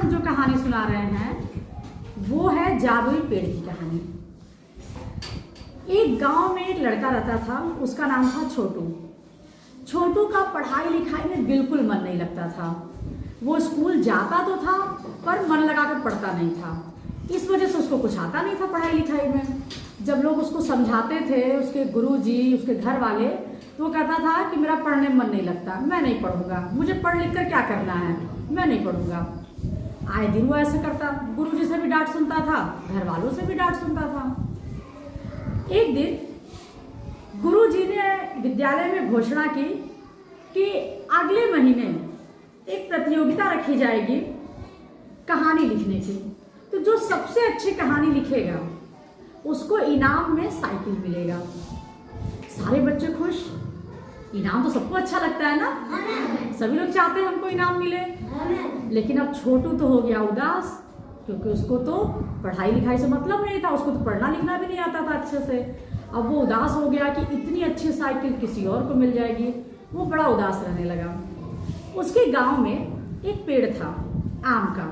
हम जो कहानी सुना रहे हैं वो है जादुई पेड़ की कहानी। एक गांव में एक लड़का रहता था, उसका नाम था छोटू। छोटू का पढ़ाई लिखाई में बिल्कुल मन नहीं लगता था। वो स्कूल जाता तो था पर मन लगाकर पढ़ता नहीं था। इस वजह से उसको कुछ आता नहीं था पढ़ाई लिखाई में। जब लोग उसको समझाते थे, उसके गुरुजी, उसके घर वाले, तो वो कहता था कि मेरा पढ़ने में मन नहीं लगता, मैं नहीं पढ़ूंगा, मुझे पढ़ लिख कर क्या करना है, मैं नहीं पढ़ूंगा। आए दिन वो ऐसे करता, गुरुजी से भी डांट सुनता था, घर वालों से भी डांट सुनता था। एक दिन गुरुजी ने विद्यालय में घोषणा की कि अगले महीने एक प्रतियोगिता रखी जाएगी कहानी लिखने की। तो जो सबसे अच्छी कहानी लिखेगा उसको इनाम में साइकिल मिलेगा। सारे बच्चे खुश। इनाम तो सबको अच्छा लगता है ना, सभी लोग चाहते हैं हमको इनाम मिले। लेकिन अब छोटू तो हो गया उदास, क्योंकि उसको तो पढ़ाई लिखाई से मतलब नहीं था, उसको तो पढ़ना लिखना भी नहीं आता था अच्छे से। अब वो उदास हो गया कि इतनी अच्छी साइकिल किसी और को मिल जाएगी। वो बड़ा उदास रहने लगा। उसके गांव में एक पेड़ था आम का।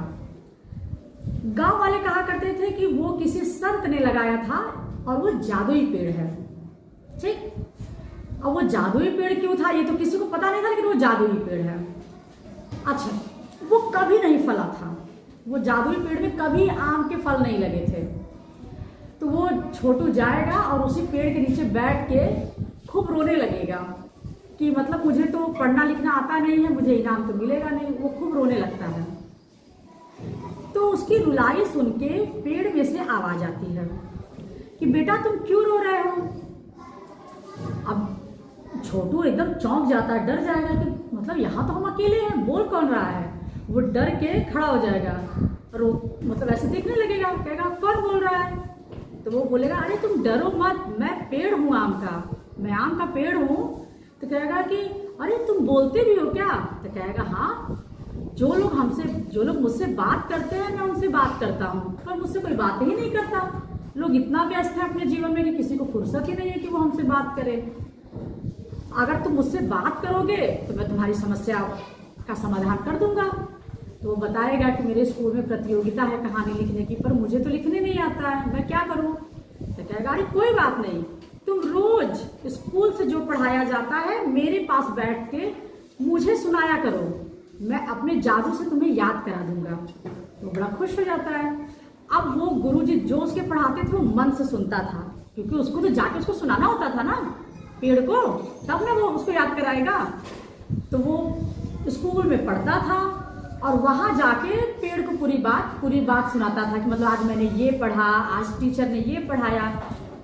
गांव वाले कहा करते थे कि वो किसी संत ने लगाया था और वो जादुई पेड़ है। ठीक, अब वो जादुई पेड़ क्यों था ये तो किसी को पता नहीं था, लेकिन वो जादुई पेड़ है। अच्छा, वो कभी नहीं फला था। वो जादुई पेड़ में कभी आम के फल नहीं लगे थे। तो वो छोटू जाएगा और उसी पेड़ के नीचे बैठ के खूब रोने लगेगा कि मतलब मुझे तो पढ़ना लिखना आता नहीं है, मुझे इनाम तो मिलेगा नहीं। वो खूब रोने लगता है। तो उसकी रुलाई सुन के पेड़ में से आवाज आती है कि बेटा तुम क्यों रो रहे हो। अब छोटू एकदम चौंक जाता है, डर जाएगा कि मतलब यहाँ तो हम अकेले हैं, बोल कौन रहा है। वो डर के खड़ा हो जाएगा और वो मतलब ऐसे देखने लगेगा, कहेगा कौन बोल रहा है। तो वो बोलेगा अरे तुम डरो मत, मैं पेड़ हूँ आम का, मैं आम का पेड़ हूँ। तो कहेगा कि अरे तुम बोलते भी हो क्या। तो कहेगा हाँ, जो लोग मुझसे बात करते हैं मैं उनसे बात करता हूँ, पर मुझसे कोई बात ही नहीं करता। लोग इतना व्यस्त हैं अपने जीवन में कि किसी को फुर्सत ही नहीं है कि वो हमसे बात करे। अगर तुम मुझसे बात करोगे तो मैं तुम्हारी समस्या का समाधान कर दूंगा। तो वो बताएगा कि मेरे स्कूल में प्रतियोगिता है कहानी लिखने की, पर मुझे तो लिखने नहीं आता है, मैं क्या करूं। तो कहेगा अरे कोई बात नहीं, तुम रोज स्कूल से जो पढ़ाया जाता है मेरे पास बैठ के मुझे सुनाया करो, मैं अपने जादू से तुम्हें याद करा दूंगा। तो बड़ा खुश हो जाता है। अब वो गुरुजी जो उसके पढ़ाते थे वो मन से सुनता था, क्योंकि उसको तो जाके उसको सुनाना होता था ना पेड़ को, तब ना वो उसको याद कराएगा। तो वो स्कूल में पढ़ता था और वहां जाके पेड़ को पूरी बात सुनाता था कि मतलब आज मैंने ये पढ़ा, आज टीचर ने ये पढ़ाया।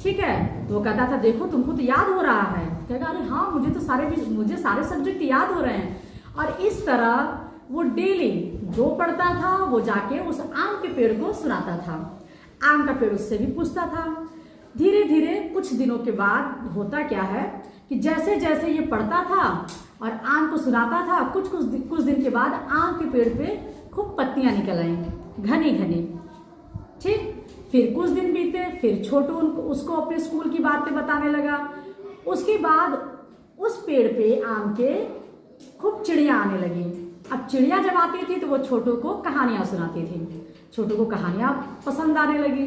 ठीक है, तो वो कहता था देखो तुमको तो याद हो रहा है। कहेगा अरे हाँ, मुझे सारे सब्जेक्ट याद हो रहे हैं। और इस तरह वो डेली जो पढ़ता था वो जाके उस आम के पेड़ को सुनाता था। आम का पेड़ उससे भी पूछता था। धीरे धीरे कुछ दिनों के बाद होता क्या है कि जैसे जैसे ये पढ़ता था और आम को सुनाता था, कुछ दिन के बाद आम के पेड़ पे खूब पत्तियां निकल आई, घनी घनी। ठीक, फिर कुछ दिन बीते, फिर छोटू उसको अपने स्कूल की बातें बताने लगा। उसके बाद उस पेड़ पे आम के खूब चिड़िया आने लगी। अब चिड़िया जब आती थी तो वो छोटू को कहानियां सुनाती थी। छोटू को कहानियां पसंद आने लगी।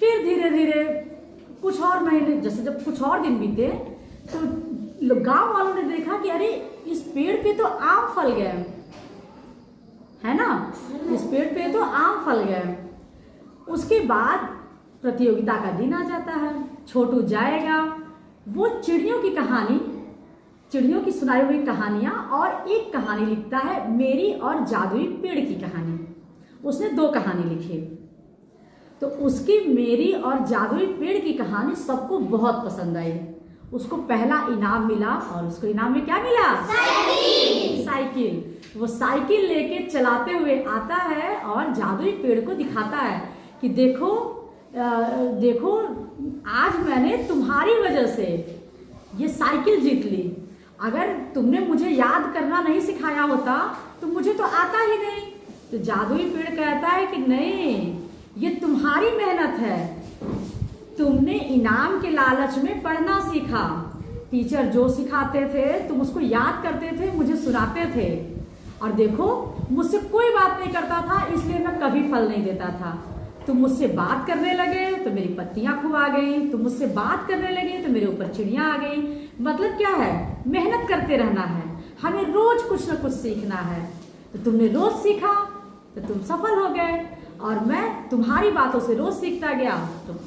फिर धीरे धीरे कुछ और महीने, जैसे जब कुछ और दिन बीते तो गांव वालों ने देखा कि अरे इस पेड़ पे तो आम फल गए, है ना, इस पेड़ पे तो आम फल गए। उसके बाद प्रतियोगिता का दिन आ जाता है। छोटू जाएगा, वो चिड़ियों की सुनाई हुई कहानियां और एक कहानी लिखता है मेरी और जादुई पेड़ की कहानी। उसने 2 कहानी लिखी। तो उसकी मेरी और जादुई पेड़ की कहानी सबको बहुत पसंद आई। उसको पहला इनाम मिला और उसको इनाम में क्या मिला? साइकिल। वो साइकिल लेके चलाते हुए आता है और जादुई पेड़ को दिखाता है कि देखो आज मैंने तुम्हारी वजह से ये साइकिल जीत ली। अगर तुमने मुझे याद करना नहीं सिखाया होता तो मुझे तो आता ही नहीं। तो जादुई पेड़ कहता है कि नहीं, ये तुम्हारी मेहनत है, तुमने इनाम के लालच में पढ़ना सीखा। टीचर जो सिखाते थे तुम उसको याद करते थे, मुझे सुनाते थे, और देखो मुझसे कोई बात नहीं करता था, इसलिए मैं कभी फल नहीं देता था। तुम मुझसे बात करने लगे तो मेरी पत्तियां खूब आ गई, तुम मुझसे बात करने लगे तो मेरे ऊपर चिड़ियां आ गई। मतलब क्या है, मेहनत करते रहना है, हमें रोज कुछ न कुछ सीखना है। तो तुमने रोज सीखा तो तुम सफल हो गए, और मैं तुम्हारी बातों से रोज सीखता गया तो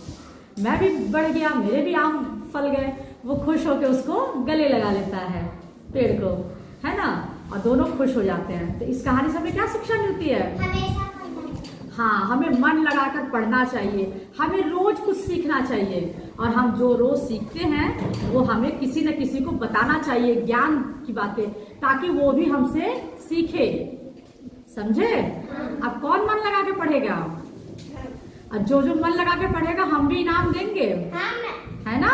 मैं भी बढ़ गया, मेरे भी आम फल गए। वो खुश होकर उसको गले लगा लेता है पेड़ को, है ना, और दोनों खुश हो जाते हैं। तो इस कहानी से हमें क्या शिक्षा मिलती है? हाँ, हमें मन लगाकर पढ़ना चाहिए, हमें रोज कुछ सीखना चाहिए, और हम जो रोज सीखते हैं वो हमें किसी न किसी को बताना चाहिए, ज्ञान की बातें, ताकि वो भी हमसे सीखे। समझे? अब कौन मन लगा के पढ़ेगा? और जो जो मन लगा के पढ़ेगा हम भी इनाम देंगे, है ना?